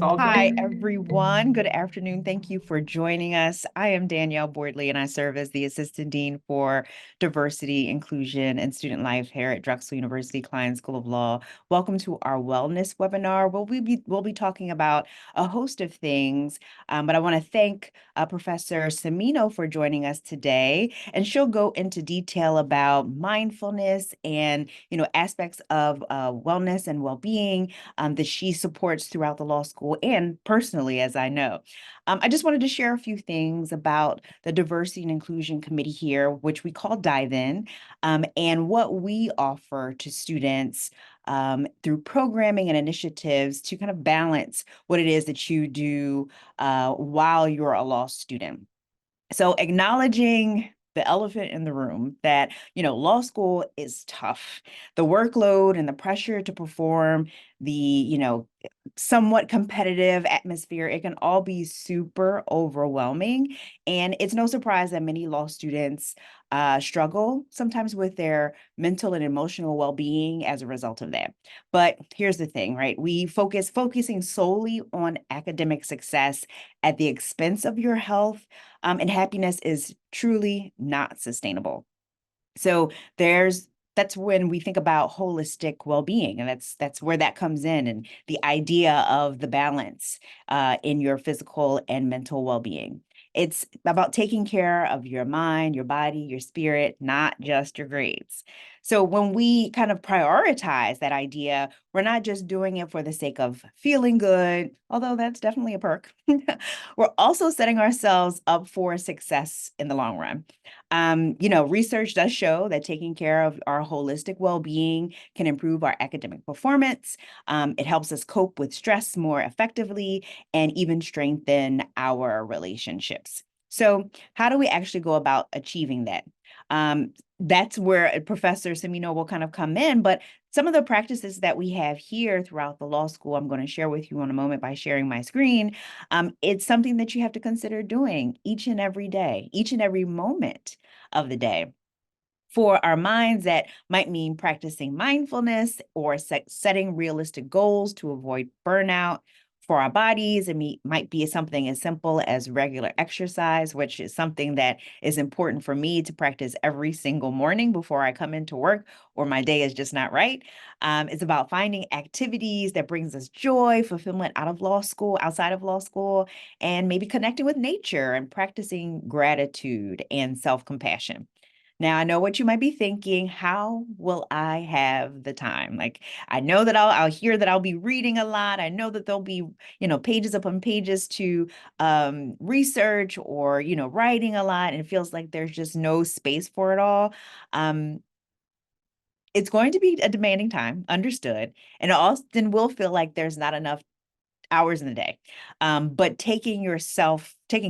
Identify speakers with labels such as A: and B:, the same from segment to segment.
A: It's all
B: Hi,
A: good.
B: everyone. Good afternoon. Thank you for joining us. I am Danielle Boardley, and I serve as the Assistant Dean for Diversity, Inclusion, and Student Life here at Drexel University Kline School of Law. Welcome to our wellness webinar. We'll be talking about a host of things, but I want to thank Professor Semino for joining us today, and she'll go into detail about mindfulness and aspects of wellness and well-being that she supports throughout the law school and personally, as I know. I just wanted to share a few things about the Diversity and Inclusion Committee here, which we call Dive In, and what we offer to students through programming and initiatives to kind of balance what it is that you do while you're a law student. So acknowledging the elephant in the room that, law school is tough. The workload and the pressure to perform, the, somewhat competitive atmosphere, it can all be super overwhelming. And it's no surprise that many law students struggle sometimes with their mental and emotional well-being as a result of that. But here's the thing, right? Focusing solely on academic success at the expense of your health and happiness is truly not sustainable. So that's when we think about holistic well-being, and that's where that comes in, and the idea of the balance in your physical and mental well-being. It's about taking care of your mind, your body, your spirit, not just your grades. So when we kind of prioritize that idea, we're not just doing it for the sake of feeling good, although that's definitely a perk. We're also setting ourselves up for success in the long run. Research does show that taking care of our holistic well-being can improve our academic performance. It helps us cope with stress more effectively and even strengthen our relationships. So how do we actually go about achieving that? That's where Professor Semino will kind of come in, but some of the practices that we have here throughout the law school, I'm going to share with you in a moment by sharing my screen. It's something that you have to consider doing each and every day, each and every moment of the day. For our minds, that might mean practicing mindfulness or setting realistic goals to avoid burnout. For our bodies, might be something as simple as regular exercise, which is something that is important for me to practice every single morning before I come into work or my day is just not right. It's about finding activities that brings us joy, fulfillment outside of law school, and maybe connecting with nature and practicing gratitude and self-compassion. Now, I know what you might be thinking. How will I have the time? Like, I know that I'll hear that I'll be reading a lot. I know that there'll be, pages upon pages to research or, writing a lot. And it feels like there's just no space for it all. Um, it's going to be a demanding time, understood. And it often will feel like there's not enough hours in the day. But taking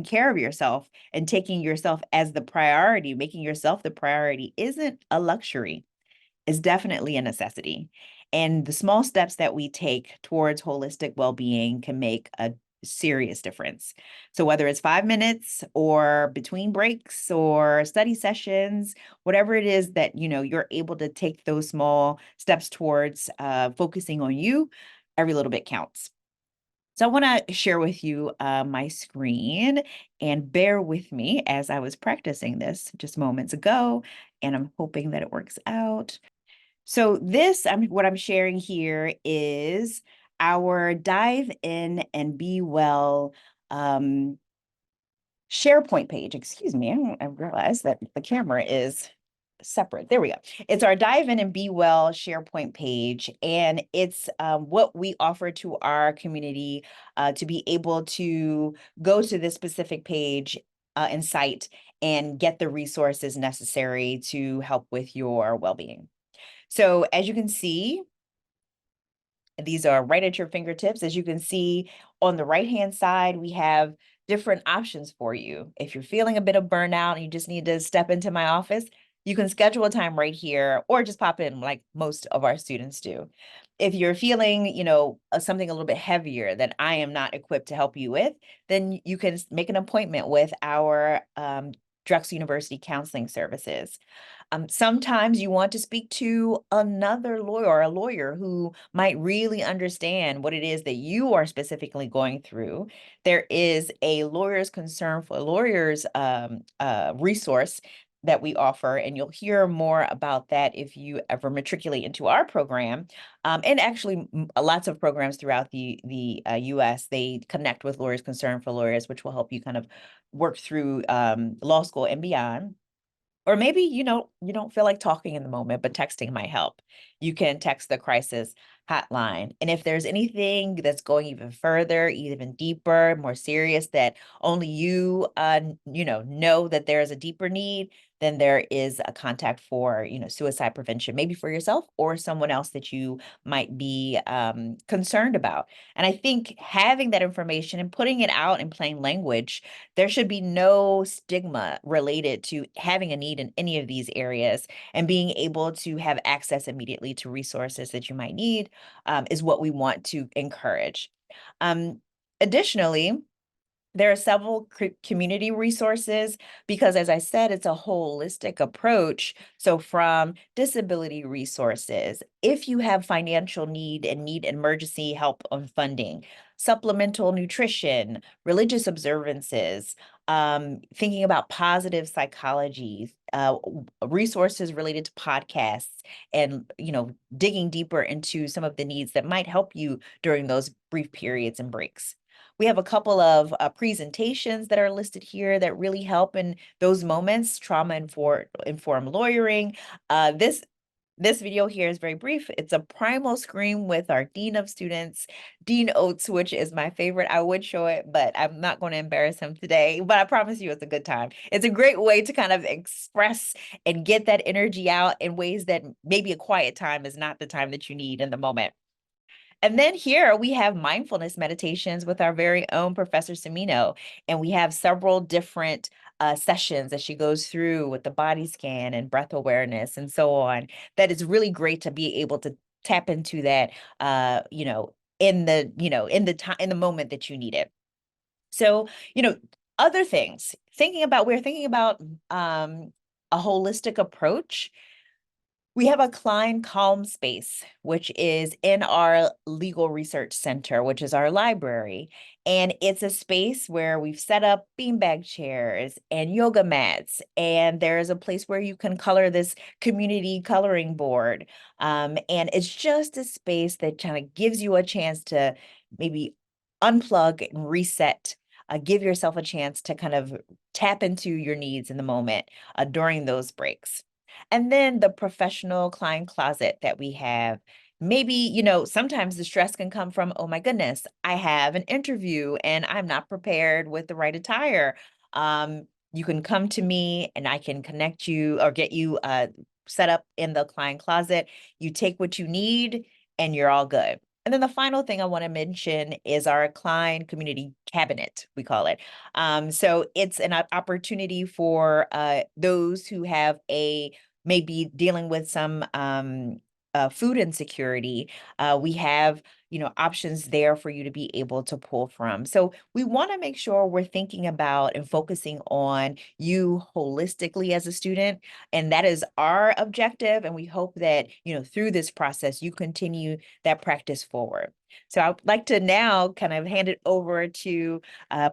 B: care of yourself and taking yourself as the priority, making yourself the priority isn't a luxury, it's definitely a necessity. And the small steps that we take towards holistic well-being can make a serious difference. So whether it's 5 minutes or between breaks or study sessions, whatever it is that you're able to take those small steps towards focusing on you, every little bit counts. So I want to share with you my screen, and bear with me as I was practicing this just moments ago, and I'm hoping that it works out. So what I'm sharing here is our Dive In and Be Well SharePoint page. Excuse me, I realized that the camera is separate. There we go. It's our Dive In and Be Well SharePoint page, and it's what we offer to our community to be able to go to this specific page and site and get the resources necessary to help with your well-being. So as you can see, these are right at your fingertips. As you can see on the right-hand side, we have different options for you. If you're feeling a bit of burnout and you just need to step into my office, you can schedule a time right here or just pop in like most of our students do. If you're feeling, something a little bit heavier that I am not equipped to help you with, then you can make an appointment with our Drexel University Counseling Services. Sometimes you want to speak to another lawyer or a lawyer who might really understand what it is that you are specifically going through. There is a lawyer's concern for lawyers resource that we offer, and you'll hear more about that if you ever matriculate into our program. And actually, lots of programs throughout the U.S., they connect with Lawyers Concerned for Lawyers, which will help you kind of work through law school and beyond. Or maybe, you don't feel like talking in the moment, but texting might help. You can text the crisis hotline. And if there's anything that's going even further, even deeper, more serious, that only you, know that there is a deeper need, then there is a contact for, suicide prevention, maybe for yourself or someone else that you might be concerned about. And I think having that information and putting it out in plain language, there should be no stigma related to having a need in any of these areas, and being able to have access immediately to resources that you might need is what we want to encourage. Additionally, there are several community resources because, as I said, it's a holistic approach. So from disability resources, if you have financial need and need emergency help on funding, supplemental nutrition, religious observances, thinking about positive psychology, resources related to podcasts, and digging deeper into some of the needs that might help you during those brief periods and breaks. We have a couple of presentations that are listed here that really help in those moments, trauma-informed lawyering. This video here is very brief. It's a primal screen with our Dean of Students, Dean Oates, which is my favorite. I would show it, but I'm not going to embarrass him today, but I promise you it's a good time. It's a great way to kind of express and get that energy out in ways that maybe a quiet time is not the time that you need in the moment. And then here we have mindfulness meditations with our very own Professor Semino. And we have several different sessions that she goes through with the body scan and breath awareness and so on. That is really great to be able to tap into that, in the time, in the moment that you need it. So, other things, we're thinking about a holistic approach. We have a Kline Calm Space, which is in our Legal Research Center, which is our library. And it's a space where we've set up beanbag chairs and yoga mats. And there is a place where you can color this community coloring board. And it's just a space that kind of gives you a chance to maybe unplug and reset. Give yourself a chance to kind of tap into your needs in the moment during those breaks. And then the professional Kline closet that we have. Maybe, sometimes the stress can come from, oh my goodness, I have an interview and I'm not prepared with the right attire. You can come to me and I can connect you or get you set up in the Kline closet. You take what you need and you're all good. And then the final thing I want to mention is our Kline Community Cabinet, we call it. So it's an opportunity for those who have maybe dealing with some food insecurity. We have options there for you to be able to pull from. So we want to make sure we're thinking about and focusing on you holistically as a student. And that is our objective. And we hope that, through this process, you continue that practice forward. So I'd like to now kind of hand it over to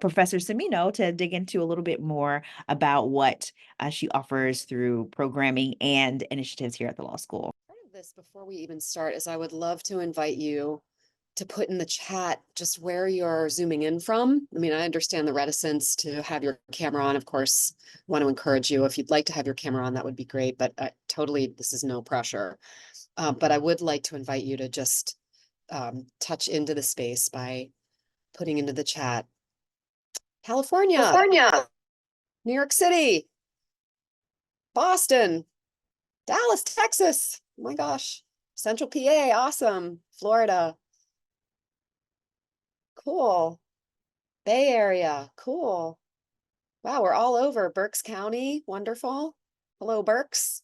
B: Professor Semino to dig into a little bit more about what she offers through programming and initiatives here at the law school.
A: Part of this, before we even start, is I would love to invite you to put in the chat just where you're zooming in from. I mean, I understand the reticence to have your camera on. Of course, want to encourage you. If you'd like to have your camera on, that would be great. But totally, this is no pressure. But I would like to invite you to just touch into the space by putting into the chat, California, New York City, Boston, Dallas, Texas. Oh my gosh. Central PA, awesome. Florida. Cool. Bay Area, cool. Wow, we're all over. Berks County, wonderful. Hello, Berks.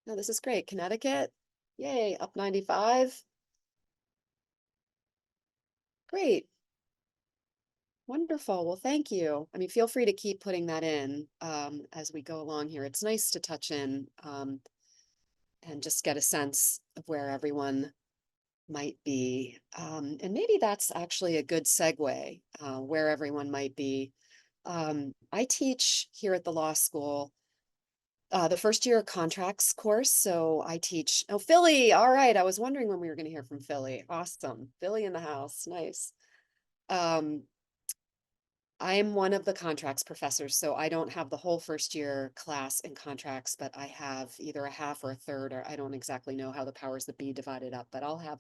A: No, this is great. Connecticut, yay, up 95. Great. Wonderful. Well, thank you. I mean, feel free to keep putting that in as we go along here. It's nice to touch in and just get a sense of where everyone might be. And maybe that's actually a good segue, where everyone might be. I teach here at the law school the first year contracts course. So I teach, oh, Philly. All right. I was wondering when we were going to hear from Philly. Awesome. Philly in the house. Nice. Um, I am one of the contracts professors, so I don't have the whole first year class in contracts, but I have either a half or a third, or I don't exactly know how the powers that be divided up, but I'll have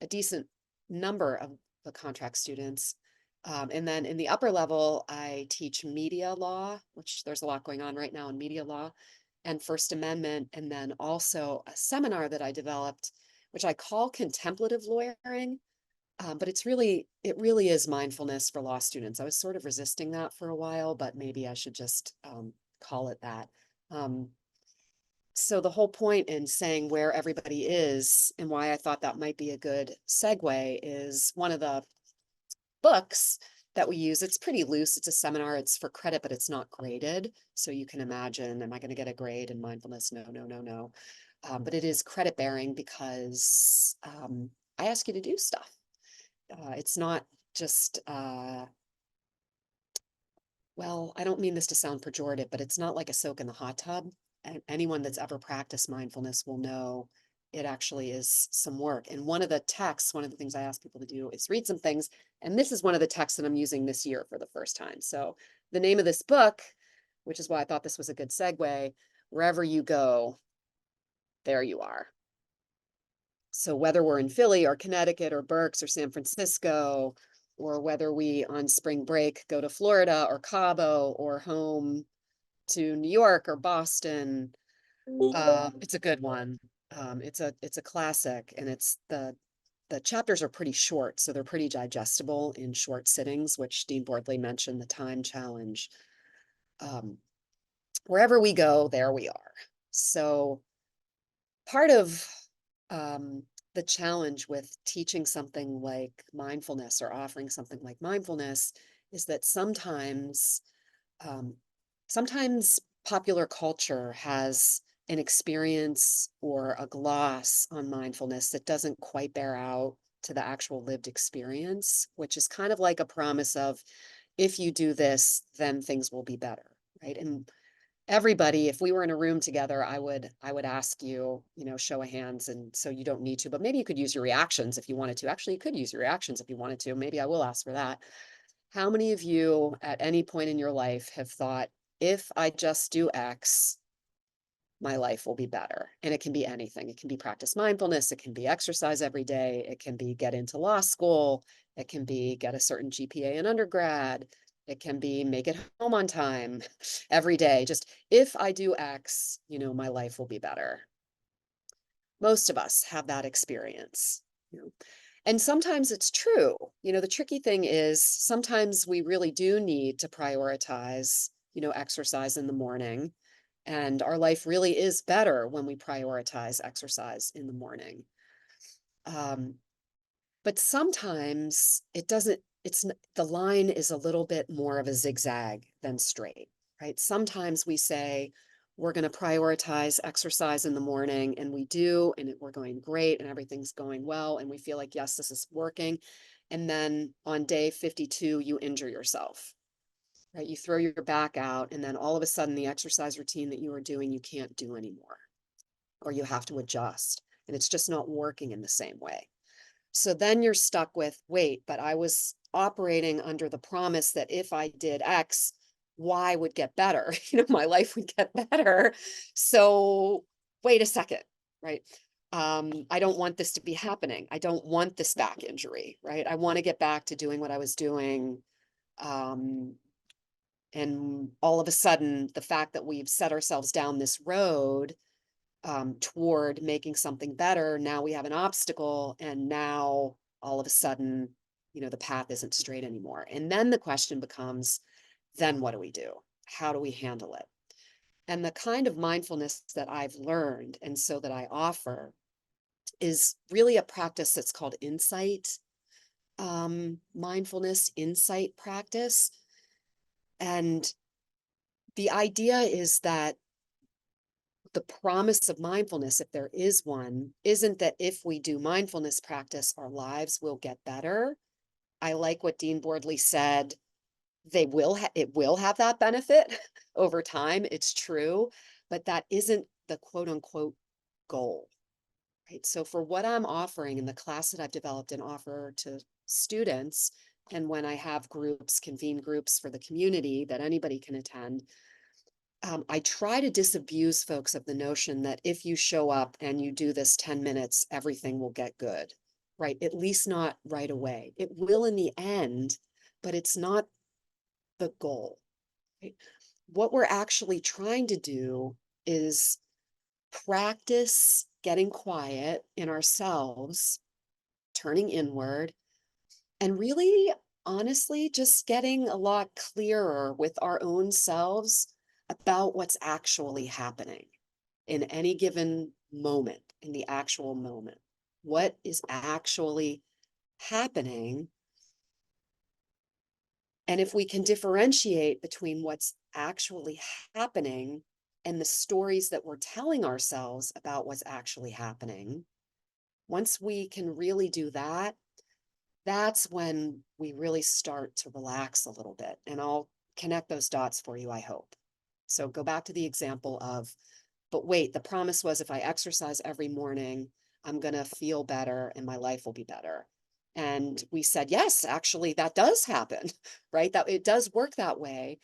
A: a decent number of the contract students. And then in the upper level, I teach media law, which there's a lot going on right now in media law, and First Amendment, and then also a seminar that I developed, which I call contemplative lawyering. But it really is mindfulness for law students. I was sort of resisting that for a while, but maybe I should just call it that. Um, so the whole point in saying where everybody is and why I thought that might be a good segue is one of the books that we use. It's pretty loose. It's a seminar. It's for credit, but it's not graded. So you can imagine, am I going to get a grade in mindfulness? No, no, no, no. But it is credit bearing because I ask you to do stuff. It's not just, well, I don't mean this to sound pejorative, but it's not like a soak in the hot tub. And anyone that's ever practiced mindfulness will know it actually is some work. And one of the texts, one of the things I ask people to do is read some things. And this is one of the texts that I'm using this year for the first time. So the name of this book, which is why I thought this was a good segue, Wherever You Go, There You Are. So whether we're in Philly or Connecticut or Berks or San Francisco, or whether we on spring break go to Florida or Cabo or home to New York or Boston, it's a good one. It's a classic, and the chapters are pretty short, so they're pretty digestible in short sittings, which Dean Bordley mentioned the time challenge. Um, Wherever we go, there we are. So part of the challenge with teaching something like mindfulness or offering something like mindfulness is that um, sometimes popular culture has an experience or a gloss on mindfulness that doesn't quite bear out to the actual lived experience, which is kind of like a promise of, if you do this, then things will be better, right? And everybody, if we were in a room together, I would ask you, show of hands, and so you don't need to, but maybe you could use your reactions if you wanted to. Actually, you could use your reactions if you wanted to. Maybe I will ask for that. How many of you at any point in your life have thought, if I just do X, my life will be better? And it can be anything. It can be practice mindfulness. It can be exercise every day. It can be get into law school. It can be get a certain GPA in undergrad. It can be make it home on time every day. Just if I do X, my life will be better. Most of us have that experience. And sometimes it's true. The tricky thing is sometimes we really do need to prioritize, exercise in the morning. And our life really is better when we prioritize exercise in the morning. Um, but sometimes it doesn't, the line is a little bit more of a zigzag than straight, right? Sometimes we say, we're going to prioritize exercise in the morning, and we do, and we're going great, and everything's going well, and we feel like, yes, this is working. And then on day 52, you injure yourself, right? You throw your back out, and then all of a sudden, the exercise routine that you were doing, you can't do anymore, or you have to adjust, and it's just not working in the same way. So then you're stuck with, wait, but I was operating under the promise that if I did X, Y would get better. My life would get better. So wait a second, right? I don't want this to be happening. I don't want this back injury, right? I want to get back to doing what I was doing. Um, and all of a sudden, the fact that we've set ourselves down this road toward making something better, now we have an obstacle, and now all of a sudden, the path isn't straight anymore. And then the question becomes, then what do we do? How do we handle it? And the kind of mindfulness that I've learned, and so that I offer, is really a practice that's called insight. mindfulness insight practice. And the idea is that the promise of mindfulness, if there is one, isn't that if we do mindfulness practice, our lives will get better. I like what Dean Boardley said. It will have that benefit over time. It's true, but that isn't the quote unquote goal, right? So for what I'm offering in the class that I've developed and offer to students, and when I have groups, convene groups for the community that anybody can attend, I try to disabuse folks of the notion that if you show up and you do this 10 minutes, everything will get good, right? At least not right away. It will in the end, but it's not the goal, right? What we're actually trying to do is practice getting quiet in ourselves, turning inward, and really, honestly, just getting a lot clearer with our own selves about what's actually happening in any given moment, in the actual moment. What is actually happening? And if we can differentiate between what's actually happening and the stories that we're telling ourselves about what's actually happening, once we can really do that, that's when we really start to relax a little bit. And I'll connect those dots for you, I hope. So go back to the example of, but wait, the promise was if I exercise every morning, I'm going to feel better and my life will be better. And we said, yes, actually, that does happen, right? That it does work that way.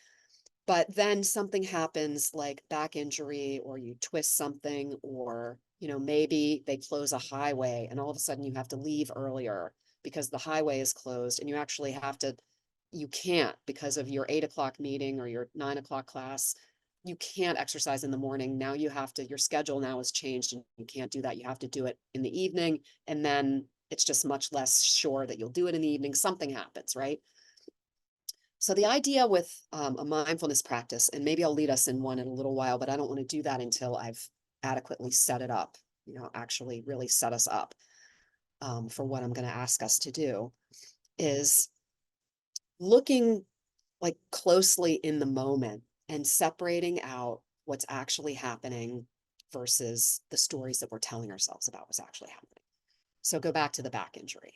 A: But then something happens like back injury, or you twist something, or, maybe they close a highway and all of a sudden you have to leave earlier because the highway is closed and you can't because of your 8 o'clock meeting or your 9 o'clock class. You can't exercise in the morning. Now your schedule now has changed and you can't do that. You have to do it in the evening. And then it's just much less sure that you'll do it in the evening. Something happens, right? So the idea with a mindfulness practice, and maybe I'll lead us in one in a little while, but I don't want to do that until I've adequately set it up, actually really set us up for what I'm going to ask us to do, is looking like closely in the moment and separating out what's actually happening versus the stories that we're telling ourselves about what's actually happening. So go back to the back injury.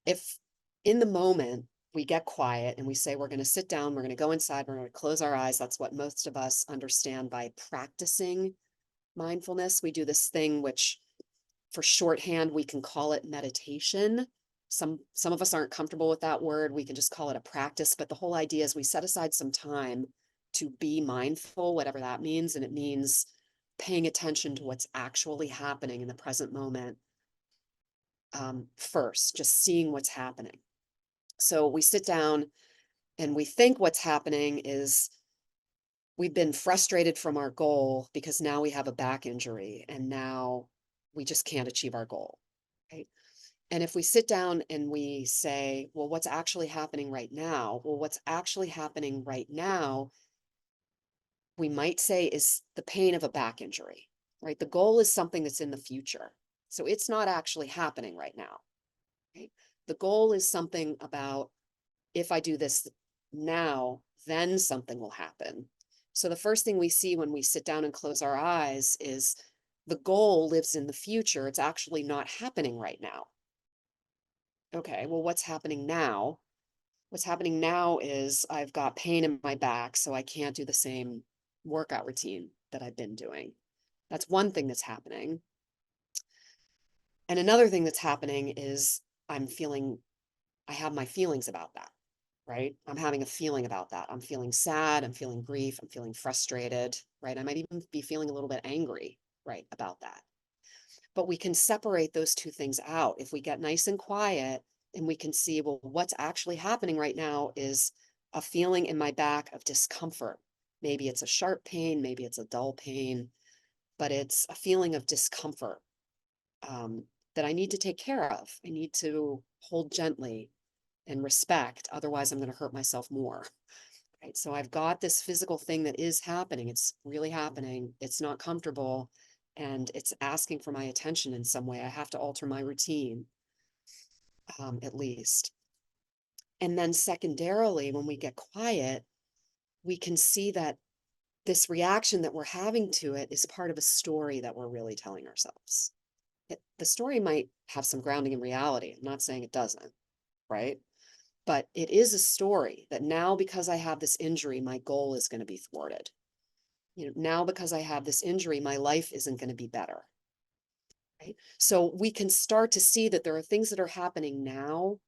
A: If in the moment we get quiet and we say, we're going to sit down, we're going to go inside, we're going to close our eyes. That's what most of us understand by practicing mindfulness. We do this thing, which for shorthand, we can call it meditation. Some of us aren't comfortable with that word. We can just call it a practice. But the whole idea is we set aside some time to be mindful, whatever that means. And it means paying attention to what's actually happening in the present moment first, just seeing what's happening. So we sit down and we think what's happening is we've been frustrated from our goal because now we have a back injury and now we just can't achieve our goal, right? And if we sit down and we say, well, what's actually happening right now? Well, what's actually happening right now, we might say, is the pain of a back injury, right? The goal is something that's in the future. So it's not actually happening right now, right? The goal is something about, if I do this now, then something will happen. So the first thing we see when we sit down and close our eyes is the goal lives in the future. It's actually not happening right now. Okay, well, what's happening now? What's happening now is I've got pain in my back, so I can't do the same workout routine that I've been doing. That's one thing that's happening. And another thing that's happening is I have my feelings about that, right? I'm having a feeling about that. I'm feeling sad, I'm feeling grief, I'm feeling frustrated, right? I might even be feeling a little bit angry, right, about that. But we can separate those two things out. If we get nice and quiet and we can see, well, what's actually happening right now is a feeling in my back of discomfort. Maybe it's a sharp pain, maybe it's a dull pain, but it's a feeling of discomfort that I need to take care of. I need to hold gently and respect. Otherwise, I'm going to hurt myself more. Right. So I've got this physical thing that is happening. It's really happening. It's not comfortable and it's asking for my attention in some way. I have to alter my routine. at least. And then secondarily, when we get quiet, we can see that this reaction that we're having to it is part of a story that we're really telling ourselves. The story might have some grounding in reality. I'm not saying it doesn't, right? But it is a story that now, because I have this injury, my goal is going to be thwarted. Now because I have this injury, my life isn't going to be better. Right? So we can start to see that there are things that are happening now,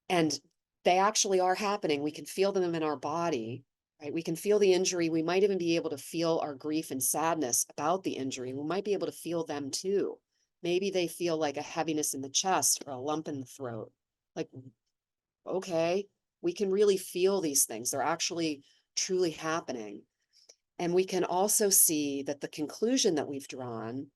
A: and they actually are happening. We can feel them in our body, right? We can feel the injury. We might even be able to feel our grief and sadness about the injury. We might be able to feel them too. Maybe they feel like a heaviness in the chest or a lump in the throat. Like, okay, we can really feel these things. They're actually truly happening. And we can also see that the conclusion that we've drawn,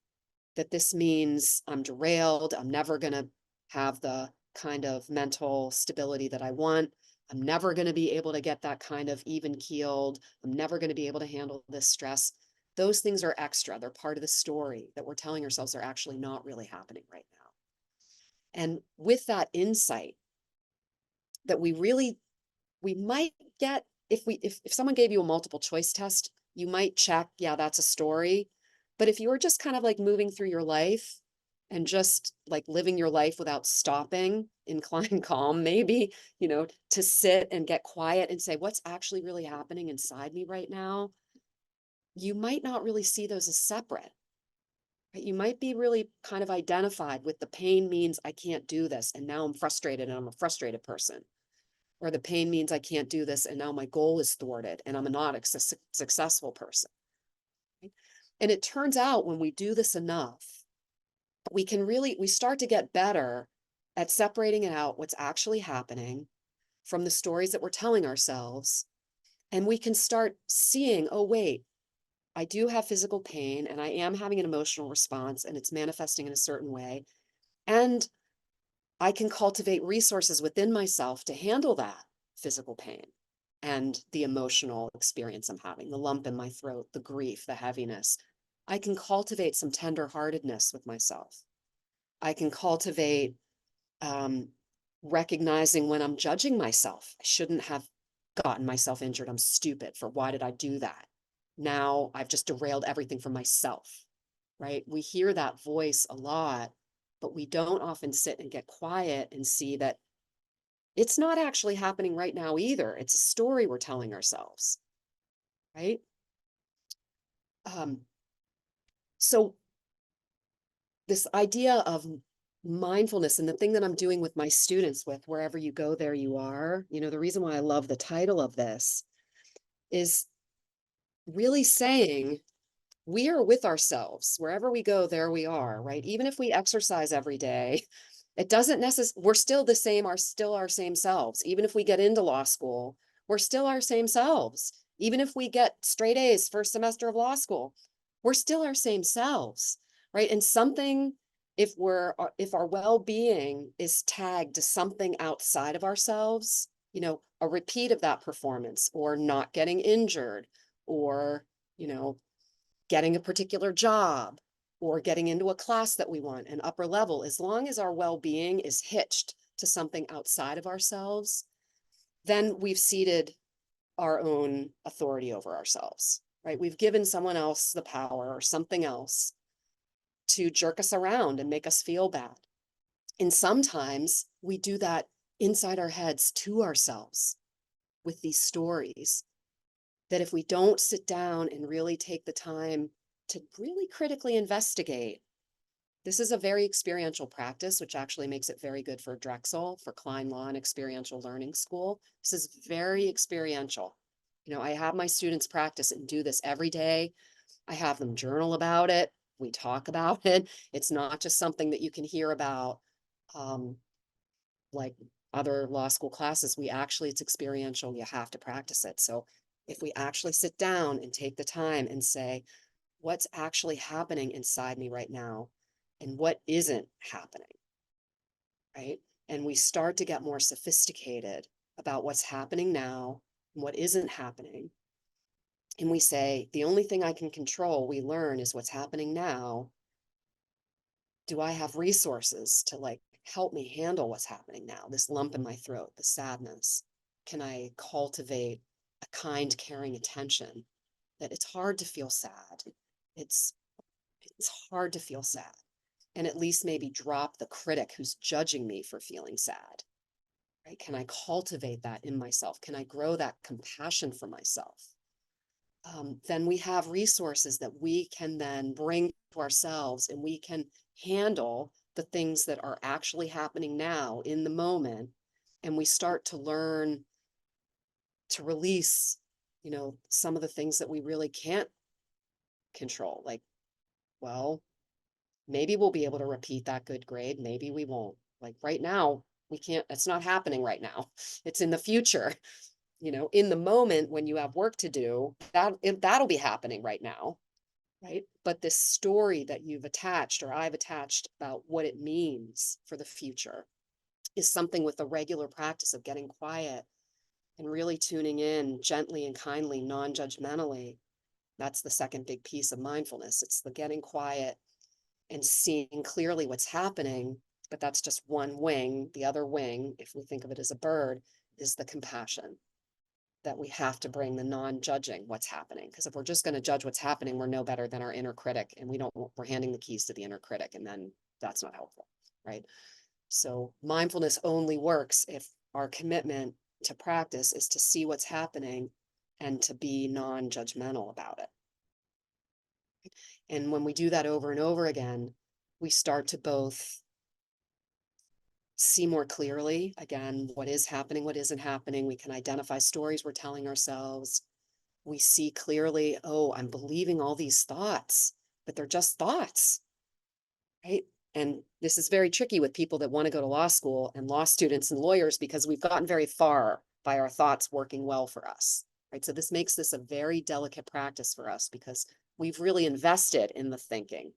A: that this means I'm derailed, I'm never going to have the kind of mental stability that I want. I'm never going to be able to get that kind of even keeled. I'm never going to be able to handle this stress. Those things are extra. They're part of the story that we're telling ourselves are actually not really happening right now. And with that insight, that we might get, if someone gave you a multiple choice test, you might check, yeah, that's a story. But if you were just kind of like moving through your life and just like living your life without stopping, incline calm, maybe, to sit and get quiet and say, what's actually really happening inside me right now? You might not really see those as separate. Right? You might be really kind of identified with the pain means I can't do this. And now I'm frustrated and I'm a frustrated person. Or the pain means I can't do this and now my goal is thwarted and I'm not a successful person. Right? And it turns out when we do this enough, we start to get better at separating it out, what's actually happening from the stories that we're telling ourselves. And we can start seeing, oh, wait, I do have physical pain and I am having an emotional response and it's manifesting in a certain way. And I can cultivate resources within myself to handle that physical pain and the emotional experience I'm having, the lump in my throat, the grief, the heaviness. I can cultivate some tenderheartedness with myself. I can cultivate recognizing when I'm judging myself. I shouldn't have gotten myself injured. I'm stupid. Why did I do that? Now I've just derailed everything for myself, right? We hear that voice a lot, but we don't often sit and get quiet and see that it's not actually happening right now either. It's a story we're telling ourselves, right? So this idea of mindfulness, and the thing that I'm doing with my students with wherever you go, there you are, the reason why I love the title of this is really saying we are with ourselves. Wherever we go, there we are, right? Even if we exercise every day, it doesn't necessarily, we're still the same, still our same selves. Even if we get into law school, we're still our same selves. Even if we get straight A's first semester of law school, we're still our same selves, right? And something, if our well-being is tagged to something outside of ourselves, a repeat of that performance or not getting injured or, getting a particular job or getting into a class that we want, an upper level, as long as our well-being is hitched to something outside of ourselves, then we've ceded our own authority over ourselves, right? We've given someone else the power or something else to jerk us around and make us feel bad. And sometimes we do that inside our heads to ourselves with these stories that if we don't sit down and really take the time to really critically investigate, this is a very experiential practice, which actually makes it very good for Drexel, for Kline Law and Experiential Learning School. This is very experiential. I have my students practice and do this every day. I have them journal about it. We talk about it. It's not just something that you can hear about like other law school classes. It's experiential. You have to practice it. So if we actually sit down and take the time and say, what's actually happening inside me right now and what isn't happening, right? And we start to get more sophisticated about what's happening now and what isn't happening. And we say, the only thing I can control, we learn, is what's happening now. Do I have resources to like help me handle what's happening now? This lump in my throat, the sadness. Can I cultivate a kind, caring attention? That it's hard to feel sad. It's it's hard to feel sad. And at least maybe drop the critic who's judging me for feeling sad. Right? Can I cultivate that in myself? Can I grow that compassion for myself? Then we have resources that we can then bring to ourselves, and we can handle the things that are actually happening now in the moment. And we start to learn to release, some of the things that we really can't control. Like, well, maybe we'll be able to repeat that good grade. Maybe we won't. Like right now, we can't, it's not happening right now. It's in the future. In the moment when you have work to do, that'll be happening right now, right? But this story that you've attached or I've attached about what it means for the future is something with a regular practice of getting quiet and really tuning in gently and kindly, non-judgmentally. That's the second big piece of mindfulness. It's the getting quiet and seeing clearly what's happening, but that's just one wing. The other wing, if we think of it as a bird, is the compassion. That we have to bring the non-judging what's happening. Because if we're just going to judge what's happening, we're no better than our inner critic, and we're handing the keys to the inner critic, and then that's not helpful, right? So mindfulness only works if our commitment to practice is to see what's happening and to be non-judgmental about it. And when we do that over and over again, we start to both see more clearly, again, what is happening, what isn't happening. We can identify stories we're telling ourselves. We see clearly, oh, I'm believing all these thoughts, but they're just thoughts, right? And this is very tricky with people that want to go to law school and law students and lawyers, because we've gotten very far by our thoughts working well for us, right? So this makes this a very delicate practice for us because we've really invested in the thinking.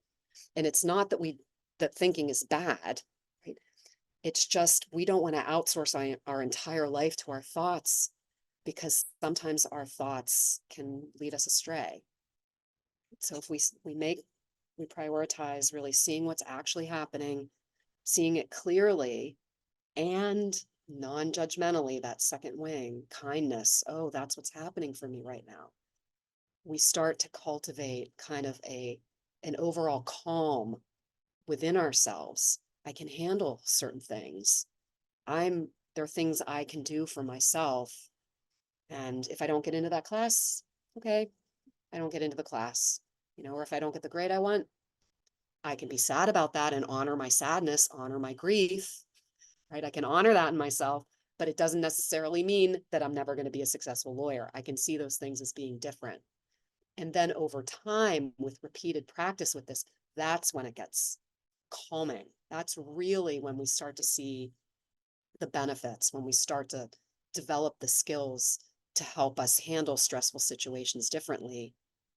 A: And it's not that thinking is bad, right? It's just we don't want to outsource our entire life to our thoughts, because sometimes our thoughts can lead us astray. So if we prioritize really seeing what's actually happening, seeing it clearly, and non-judgmentally, that second wing, kindness. Oh, that's what's happening for me right now. We start to cultivate kind of an overall calm within ourselves. I can handle certain things. There are things I can do for myself. And if I don't get into that class, okay, I don't get into the class, or if I don't get the grade I want, I can be sad about that and honor my sadness, honor my grief, right? I can honor that in myself, but it doesn't necessarily mean that I'm never going to be a successful lawyer. I can see those things as being different. And then over time, with repeated practice with this, that's when it gets calming. That's really when we start to see the benefits, when we start to develop the skills to help us handle stressful situations differently.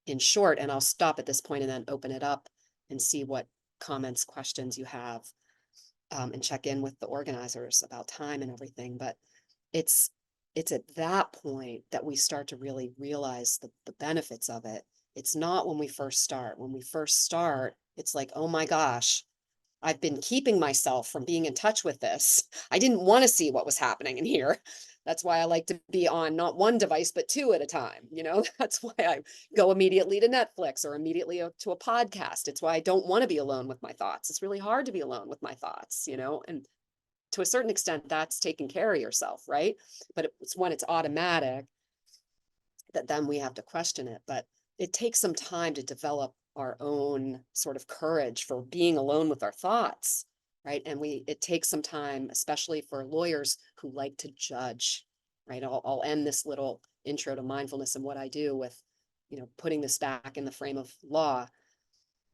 A: In short, and I'll stop at this point and then open it up and see what comments, questions you have, and check in with the organizers about time and everything. But it's at that point that we start to really realize the benefits of it. It's not when we first start. When we first start, it's like, oh my gosh, I've been keeping myself from being in touch with this. I didn't want to see what was happening in here. That's why I like to be on not one device, but two at a time. That's why I go immediately to Netflix or immediately to a podcast. It's why I don't want to be alone with my thoughts. It's really hard to be alone with my thoughts, and to a certain extent, that's taking care of yourself, right? But it's when it's automatic that then we have to question it. But it takes some time to develop our own sort of courage for being alone with our thoughts, right? And it takes some time, especially for lawyers who like to judge, right? I'll end this little intro to mindfulness and what I do with, putting this back in the frame of law.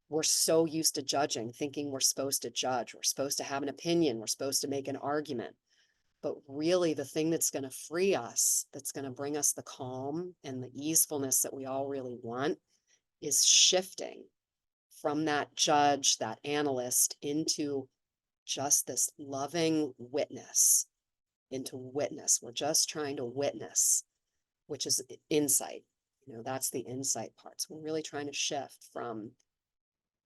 A: We're so used to judging, thinking we're supposed to judge, we're supposed to have an opinion, we're supposed to make an argument. But really, the thing that's going to free us, that's going to bring us the calm and the easefulness that we all really want, is shifting from that judge, that analyst, into just this loving witness, into witness. We're just trying to witness, which is insight. That's the insight part. So we're really trying to shift from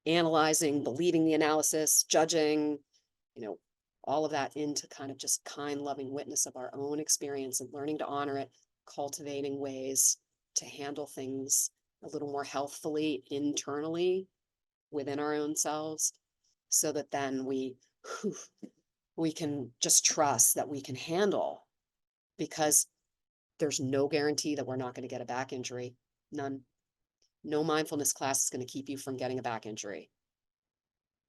A: analyzing, believing the analysis, judging, all of that into kind of just kind, loving witness of our own experience and learning to honor it, cultivating ways to handle things a little more healthfully internally within our own selves, so that then we can just trust that we can handle, because there's no guarantee that we're not going to get a back injury. None. No mindfulness class is going to keep you from getting a back injury.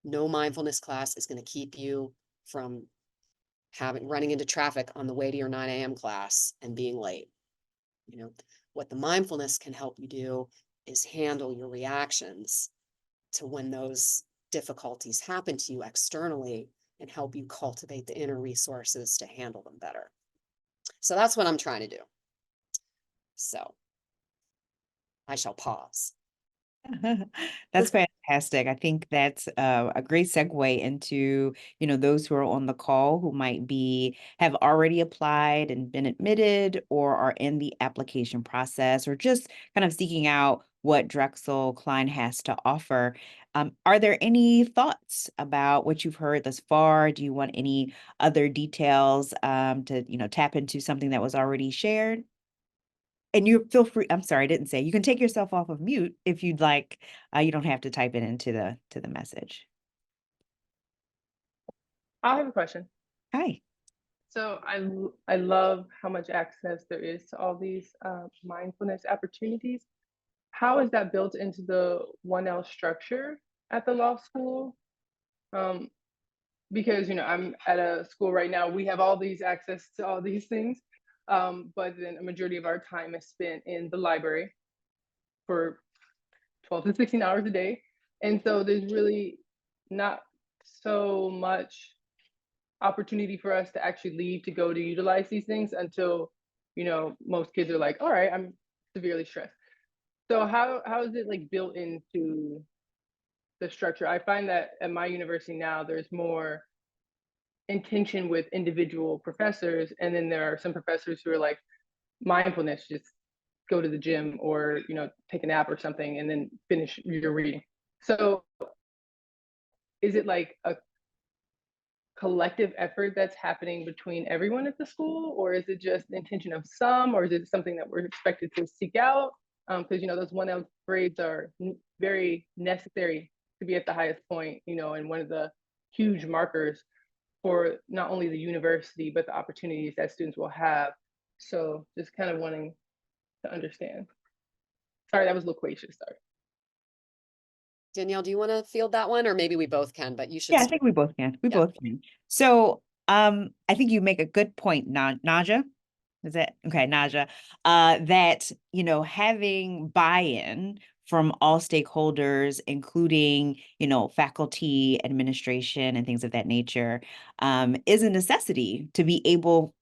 A: No mindfulness class is going to keep you from running into traffic on the way to your 9 a.m. class and being late. What the mindfulness can help you do is handle your reactions to when those difficulties happen to you externally, and help you cultivate the inner resources to handle them better. So that's what I'm trying to do. So I shall pause.
B: That's fantastic. I think that's a great segue into, those who are on the call who might have already applied and been admitted, or are in the application process, or just kind of seeking out what Drexel Kline has to offer. Are there any thoughts about what you've heard thus far? Do you want any other details to, tap into something that was already shared? And you feel free, I'm sorry, I didn't say, you can take yourself off of mute if you'd like. You don't have to type it into the message.
C: I have a question.
B: Hi.
C: So I love how much access there is to all these mindfulness opportunities. How is that built into the 1L structure at the law school? Because I'm at a school right now, we have all these access to all these things, but then a majority of our time is spent in the library for 12 to 16 hours a day. And so there's really not so much opportunity for us to actually leave to go to utilize these things until, most kids are like, all right, I'm severely stressed. So how is it like built into the structure? I find that at my university now, there's more intention with individual professors. And then there are some professors who are like, mindfulness, just go to the gym or, take a nap or something and then finish your reading. So is it like a collective effort that's happening between everyone at the school, or is it just the intention of some, or is it something that we're expected to seek out? Because those 1L grades are very necessary to be at the highest point, and one of the huge markers for not only the university but the opportunities that students will have. So just kind of wanting to understand. Sorry, that was loquacious. Sorry.
A: Danielle, do you want to field that one, or maybe we both can? But you should.
B: Yeah, I think we both can. We both can. So I think you make a good point, Naja. Is that okay, Naja? That having buy-in from all stakeholders, including faculty, administration, and things of that nature, is a necessity to be able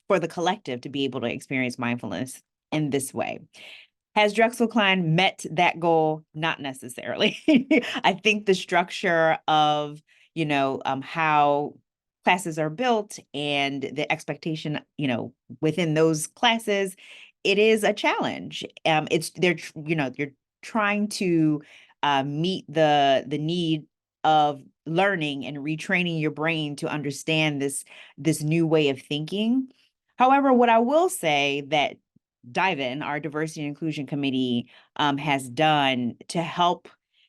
B: for the collective to be able to experience mindfulness in this way. Has Drexel Kline met that goal? Not necessarily. I think the structure of, how classes are built and the expectation, within those classes, it is a challenge. You're trying to meet the need of learning and retraining your brain to understand this new way of thinking. However, what I will say that Dive-In, our diversity and inclusion committee, has done to help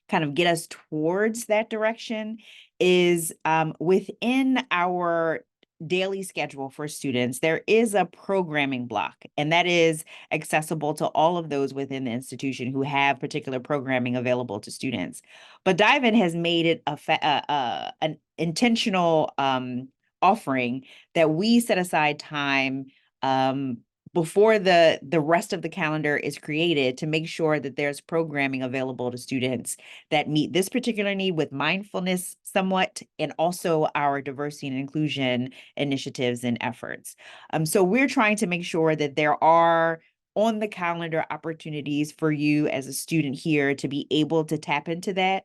B: kind of get us towards that direction is within our daily schedule for students, there is a programming block, and that is accessible to all of those within the institution who have particular programming available to students. But Dive-In has made it an intentional offering that we set aside time before the rest of the calendar is created to make sure that there's programming available to students that meet this particular need with mindfulness somewhat, and also our diversity and inclusion initiatives and efforts. So we're trying to make sure that there are on the calendar opportunities for you as a student here to be able to tap into that,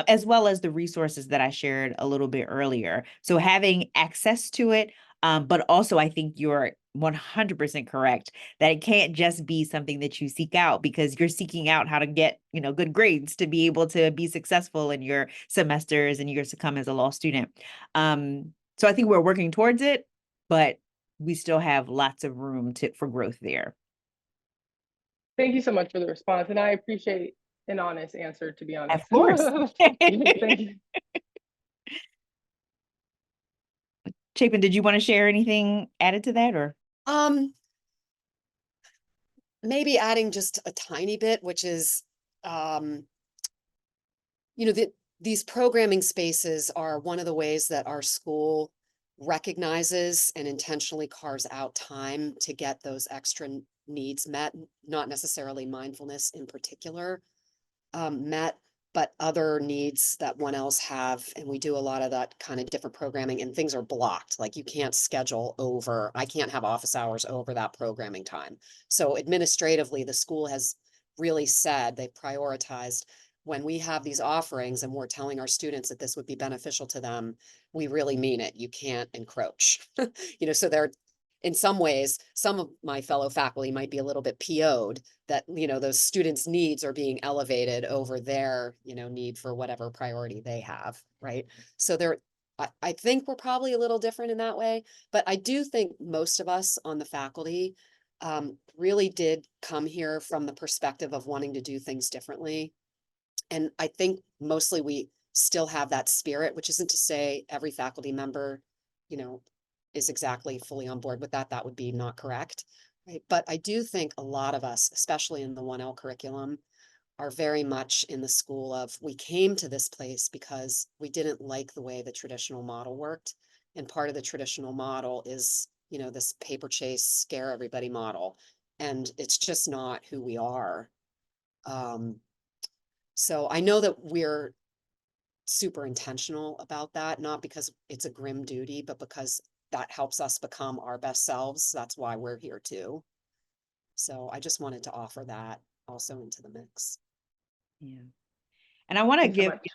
B: as well as the resources that I shared a little bit earlier. So having access to it, but also I think your 100% correct that it can't just be something that you seek out because you're seeking out how to get, good grades to be able to be successful in your semesters and years to come as a law student. So I think we're working towards it, but we still have lots of room for growth there.
C: Thank you so much for the response. And I appreciate an honest answer, to be honest.
B: Of course.
C: Thank you.
B: Chapin, did you want to share anything added to that or?
A: Maybe adding just a tiny bit, which is, these programming spaces are one of the ways that our school recognizes and intentionally carves out time to get those extra needs met, not necessarily mindfulness in particular, met, but other needs that 1Ls have. And we do a lot of that kind of different programming, and things are blocked. Like you can't schedule over, I can't have office hours over that programming time. So administratively, the school has really said they've prioritized when we have these offerings and we're telling our students that this would be beneficial to them, we really mean it. You can't encroach. So they're, in some ways, some of my fellow faculty might be a little bit PO'd that, those students' needs are being elevated over their, need for whatever priority they have, right? So I think we're probably a little different in that way, but I do think most of us on the faculty really did come here from the perspective of wanting to do things differently. And I think mostly we still have that spirit, which isn't to say every faculty member, is exactly fully on board with that. That would be not correct, right? But I do think a lot of us, especially in the 1L curriculum, are very much in the school of, we came to this place because we didn't like the way the traditional model worked. And part of the traditional model is, this paper chase, scare everybody model. And it's just not who we are. So I know that we're super intentional about that, not because it's a grim duty, but because that helps us become our best selves. That's why we're here too. So I just wanted to offer that also into the mix.
B: Yeah. And I want to
C: Thanks so
B: give
C: much.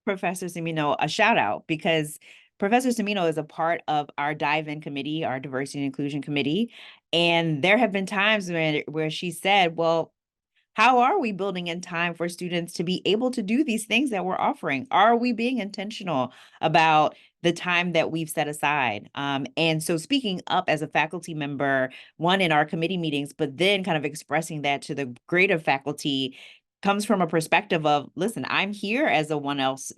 B: Professor Cimino a shout out because Professor Cimino is a part of our dive-in committee, our diversity and inclusion committee. And there have been times where she said, well, how are we building in time for students to be able to do these things that we're offering? Are we being intentional about the time that we've set aside? And so speaking up as a faculty member, one in our committee meetings, but then kind of expressing that to the greater faculty comes from a perspective of, listen, I'm here as a 1Ls,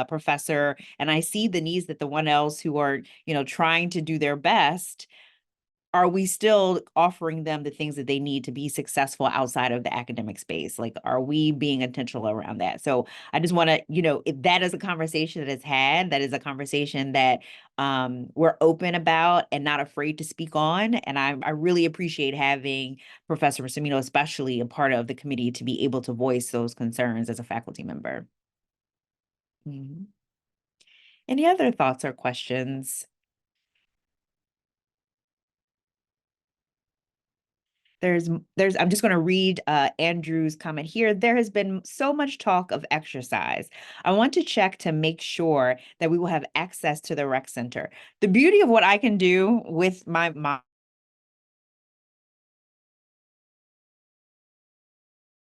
B: professor, and I see the needs that the 1Ls who are, trying to do their best. Are we still offering them the things that they need to be successful outside of the academic space? Like, are we being intentional around that? So I just want to, if that is a conversation that is had, that is a conversation that we're open about and not afraid to speak on. And I really appreciate having Professor Cimino, especially a part of the committee, to be able to voice those concerns as a faculty member. Mm-hmm. Any other thoughts or questions? I'm just going to read Andrew's comment here. There has been so much talk of exercise. I want to check to make sure that we will have access to the rec center. The beauty of what I can do with my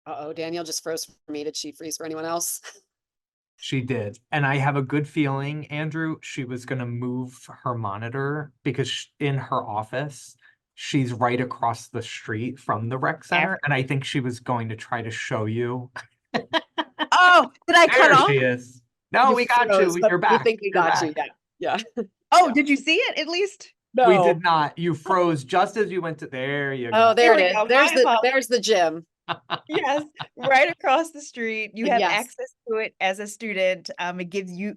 A: Uh-oh, Danielle just froze for me. Did she freeze for anyone else?
D: She did. And I have a good feeling, Andrew, she was going to move her monitor because in her office, she's right across the street from the rec center. And I think she was going to try to show you.
B: Oh, did I cut
D: There
B: off?
D: she is. No, we got
A: froze,
D: you.
A: but
D: You're back.
A: we think we
D: You're
A: got you.
D: back.
A: Yeah.
B: Oh, did you see it at least?
A: No.
D: We did not. You froze just as you went to, there you
A: Oh,
D: go.
A: there
B: There
A: it
B: we
A: is.
B: go.
A: There's the gym.
B: Yes, right across the street. You have
A: Yes.
B: access to it as a student. It gives you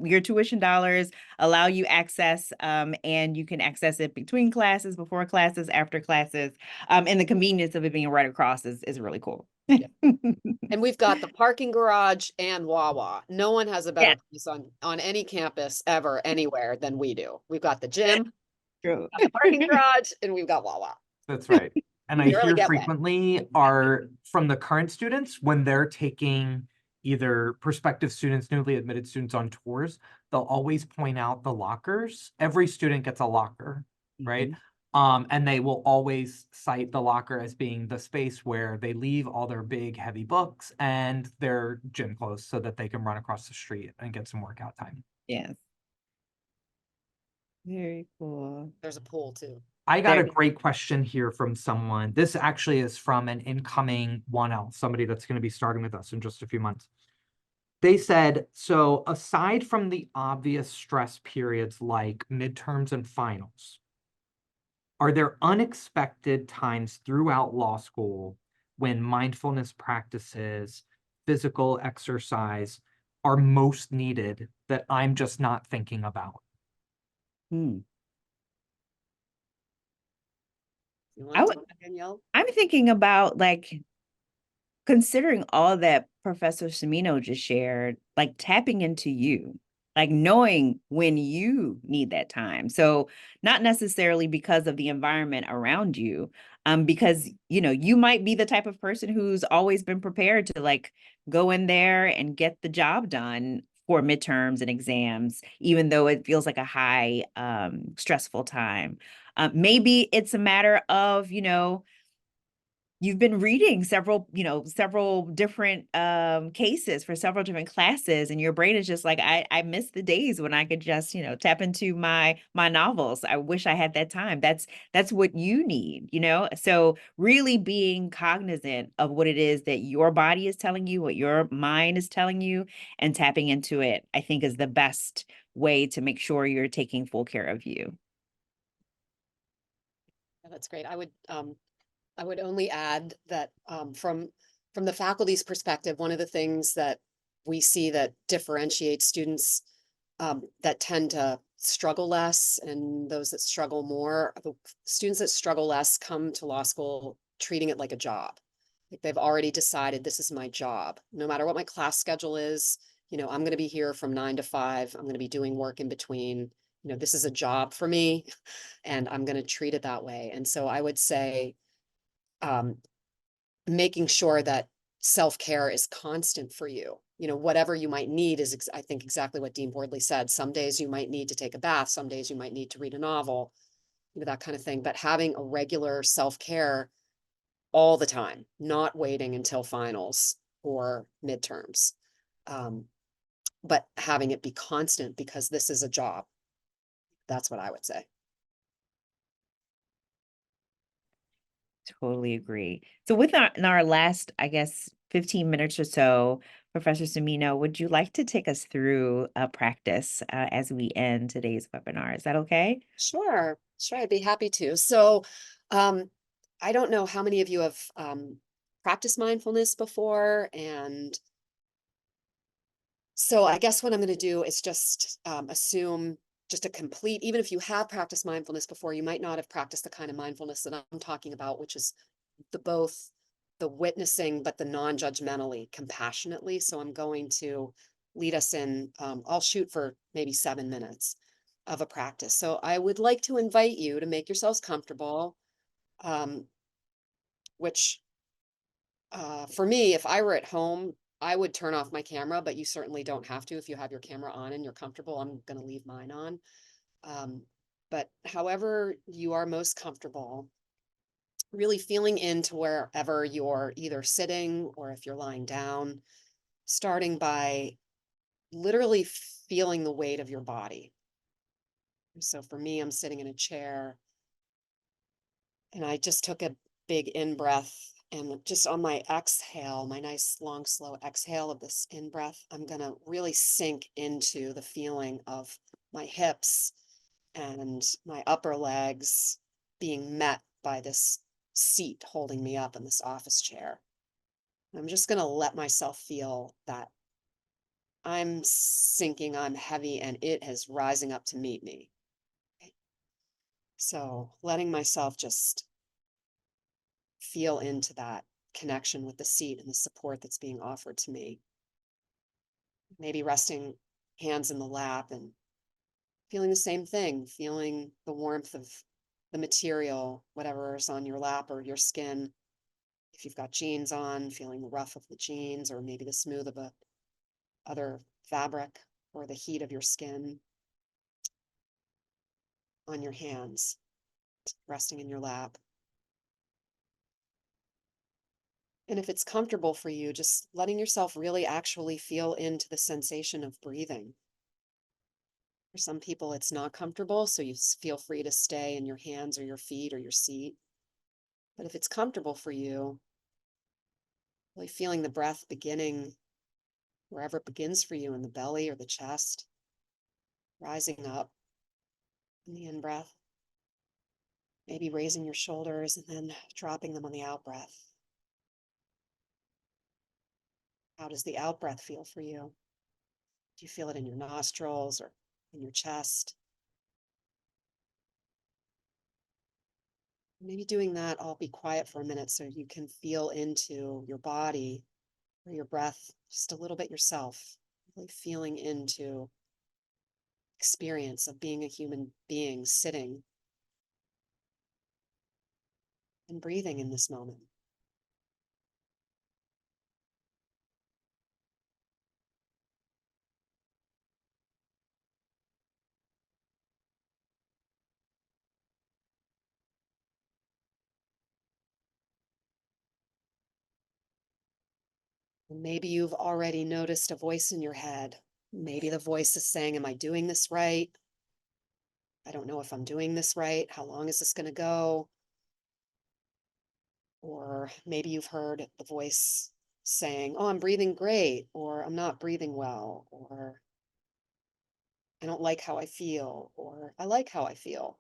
B: your tuition dollars, allow you access, and you can access it between classes, before classes, after classes. And the convenience of it being right across is really cool.
A: Yeah. And we've got the parking garage and Wawa. No one has a better place on any campus ever, anywhere than we do. We've got the gym,
B: True.
A: got the parking garage, and we've got Wawa.
D: That's right. And I
A: You really
D: hear
A: get wet.
D: frequently are from the current students when they're taking either prospective students, newly admitted students on tours, they'll always point out the lockers. Every student gets a locker right?
B: Mhm.
D: And they will always cite the locker as being the space where they leave all their big, heavy books and their gym clothes so that they can run across the street and get some workout time.
B: Yes. Very cool.
A: There's a pool too.
D: I got a
B: There-
D: great question here from someone. This actually is from an incoming 1L, somebody that's going to be starting with us in just a few months. They said, so aside from the obvious stress periods like midterms and finals, are there unexpected times throughout law school when mindfulness practices, physical exercise are most needed that I'm just not thinking about?
B: Hmm.
A: You
B: I
A: want to
B: would,
A: take that, Danielle?
B: I'm thinking about like considering all that Professor Semino just shared, like tapping into you, like knowing when you need that time. So not necessarily because of the environment around you, because you might be the type of person who's always been prepared to like go in there and get the job done for midterms and exams, even though it feels like a high stressful time. Maybe it's a matter of, you've been reading several different cases for several different classes, and your brain is just like, I miss the days when I could just tap into my novels. I wish I had that time. That's what you need. So really being cognizant of what it is that your body is telling you, what your mind is telling you, and tapping into it, I think, is the best way to make sure you're taking full care of you.
A: Yeah, that's great. I would only add that from the faculty's perspective, one of the things that we see that differentiates students that tend to struggle less and those that struggle more, the students that struggle less come to law school treating it like a job. Like they've already decided this is my job. No matter what my class schedule is, I'm going to be here from 9 to 5. I'm going to be doing work in between. This is a job for me and I'm going to treat it that way. And so I would say, um, making sure that self-care is constant for you. Whatever you might need is, I think, exactly what Dean Bordley said. Some days you might need to take a bath. Some days you might need to read a novel, that kind of thing. But having a regular self-care all the time, not waiting until finals or midterms, but having it be constant because this is a job. That's what I would say.
B: Totally agree. So with in our last, I guess, 15 minutes or so, Professor Semino, would you like to take us through a practice as we end today's webinar? Is that okay?
A: Sure, I'd be happy to. So, I don't know how many of you have practiced mindfulness before, and so I guess what I'm going to do is just assume just a complete, even if you have practiced mindfulness before, you might not have practiced the kind of mindfulness that I'm talking about, which is both the witnessing, but the non-judgmentally, compassionately. So I'm going to lead us in, I'll shoot for maybe 7 minutes of a practice. So I would like to invite you to make yourselves comfortable, which for me, if I were at home, I would turn off my camera, but you certainly don't have to if you have your camera on and you're comfortable. I'm going to leave mine on. But however you are most comfortable, really feeling into wherever you're either sitting or if you're lying down, starting by literally feeling the weight of your body. So for me, I'm sitting in a chair and I just took a big in breath, and just on my exhale, my nice long slow exhale of this in breath, I'm going to really sink into the feeling of my hips and my upper legs being met by this seat holding me up in this office chair. I'm just going to let myself feel that I'm sinking, I'm heavy, and it is rising up to meet me. So letting myself just feel into that connection with the seat and the support that's being offered to me. Maybe resting hands in the lap and feeling the same thing, feeling the warmth of the material, whatever is on your lap or your skin. If you've got jeans on, feeling the rough of the jeans or maybe the smooth of a other fabric or the heat of your skin on your hands. resting in your lap. And if it's comfortable for you, just letting yourself really actually feel into the sensation of breathing. For some people, it's not comfortable, so you feel free to stay in your hands or your feet or your seat. But if it's comfortable for you, really feeling the breath beginning wherever it begins for you in the belly or the chest, rising up in the in-breath, maybe raising your shoulders and then dropping them on the out-breath. How does the out-breath feel for you? Do you feel it in your nostrils or in your chest? Maybe doing that, I'll be quiet for a minute so you can feel into your body or your breath just a little bit yourself, really feeling into experience of being a human being sitting and breathing in this moment. And maybe you've already noticed a voice in your head. Maybe the voice is saying, am I doing this right? I don't know if I'm doing this right. How long is this going to go? Or maybe you've heard the voice saying, oh, I'm breathing great, or I'm not breathing well, or I don't like how I feel, or I like how I feel.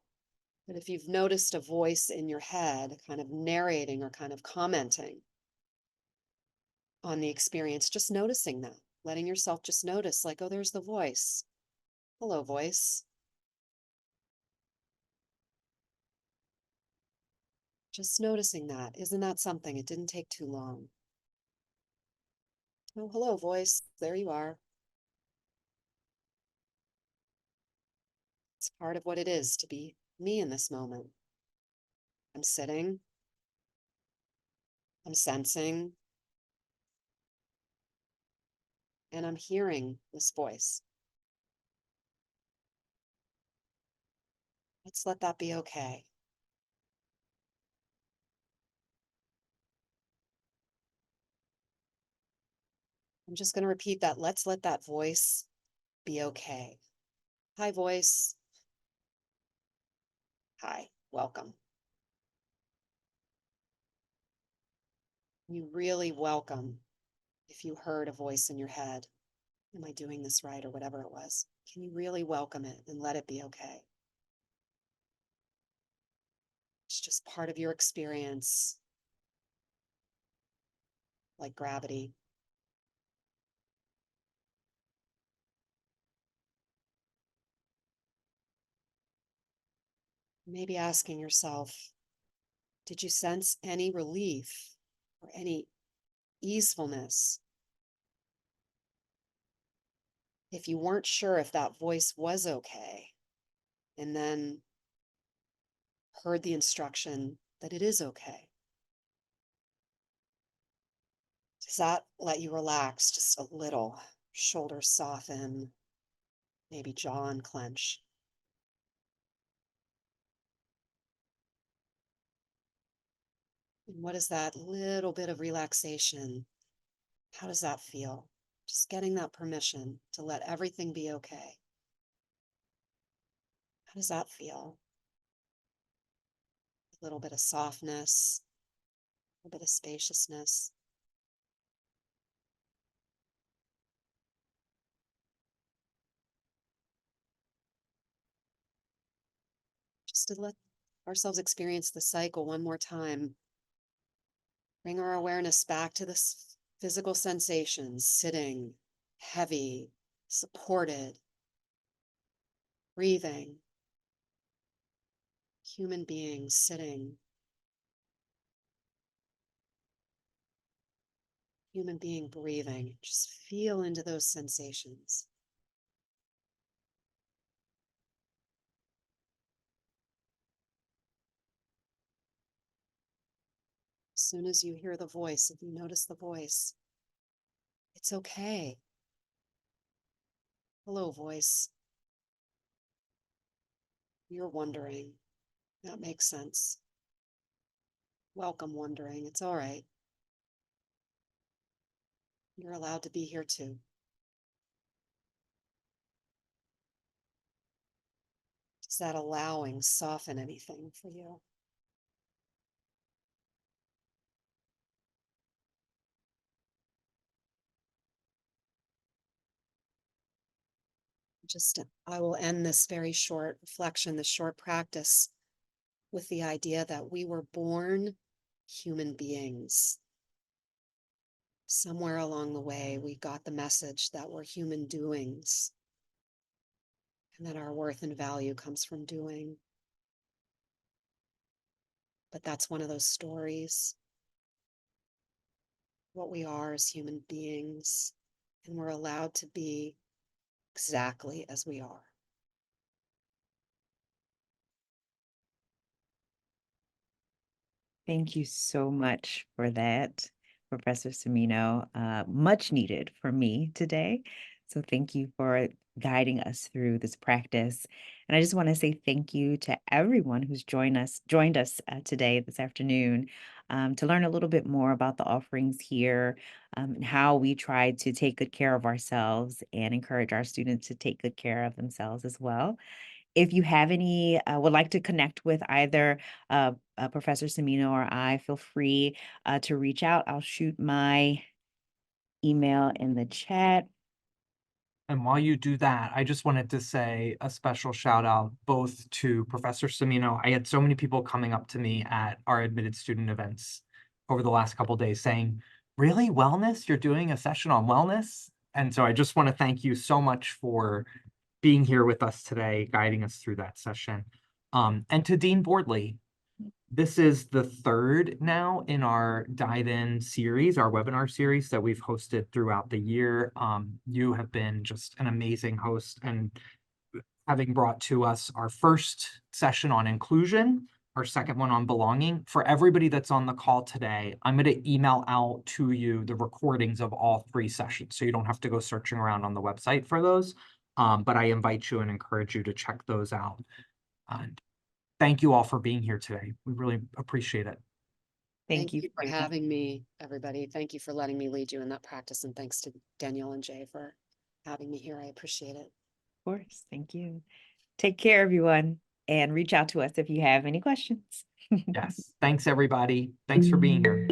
A: But if you've noticed a voice in your head kind of narrating or kind of commenting on the experience, just noticing that, letting yourself just notice, like, oh, there's the voice. Hello, voice. Just noticing that. Isn't that something? It didn't take too long. Oh, hello, voice. There you are. It's part of what it is to be me in this moment. I'm sitting. I'm sensing. And I'm hearing this voice. Let's let that be okay. I'm just going to repeat that. Let's let that voice be okay. Hi, voice. Hi, welcome. You really welcome if you heard a voice in your head. Am I doing this right, or whatever it was? Can you really welcome it and let it be okay? It's just part of your experience, like gravity. Maybe asking yourself, did you sense any relief or any easefulness? If you weren't sure if that voice was okay, and then heard the instruction that it is okay, does that let you relax just a little? Shoulders soften, maybe jaw unclench. And what is that little bit of relaxation? How does that feel? Just getting that permission to let everything be okay. How does that feel? A little bit of softness, a bit of spaciousness. Just to let ourselves experience the cycle one more time. Bring our awareness back to the physical sensations, sitting, heavy, supported, breathing, human beings sitting, human being breathing. Just feel into those sensations. As soon as you hear the voice, if you notice the voice, it's okay. Hello, voice. You're wondering, That makes sense. Welcome wondering. It's all right. You're allowed to be here too. Does that allowing soften anything for you? I will end this very short reflection, this short practice, with the idea that we were born human beings. Somewhere along the way, we got the message that we're human doings and that our worth and value comes from doing. But that's one of those stories. What we are as human beings, and we're allowed to be exactly as we are.
B: Thank you so much for that, Professor Semino. Much needed for me today. So thank you for guiding us through this practice. And I just want to say thank you to everyone who's joined us today, this afternoon, to learn a little bit more about the offerings here, and how we try to take good care of ourselves and encourage our students to take good care of themselves as well. If you have any, would like to connect with either Professor Semino or I, feel free to reach out. I'll shoot my email in the chat.
D: And while you do that, I just wanted to say a special shout out both to Professor Semino. I had so many people coming up to me at our admitted student events over the last couple of days saying, really, wellness? You're doing a session on wellness? And so I just want to thank you so much for being here with us today, guiding us through that session. And to Dean Boardley, this is the third now in our Dive In series, our webinar series that we've hosted throughout the year. You have been just an amazing host, and having brought to us our first session on inclusion, our second one on belonging. For everybody that's on the call today, I'm going to email out to you the recordings of all three sessions, so you don't have to go searching around on the website for those. But I invite you and encourage you to check those out. And thank you all for being here today. We really appreciate it.
B: Thank you
A: for having me, everybody. Thank you for letting me lead you in that practice. And thanks to Danielle and Jay for having me here. I appreciate it.
B: Of course. Thank you. Take care, everyone, and reach out to us if you have any questions.
D: Yes. Thanks, everybody. Thanks for being here.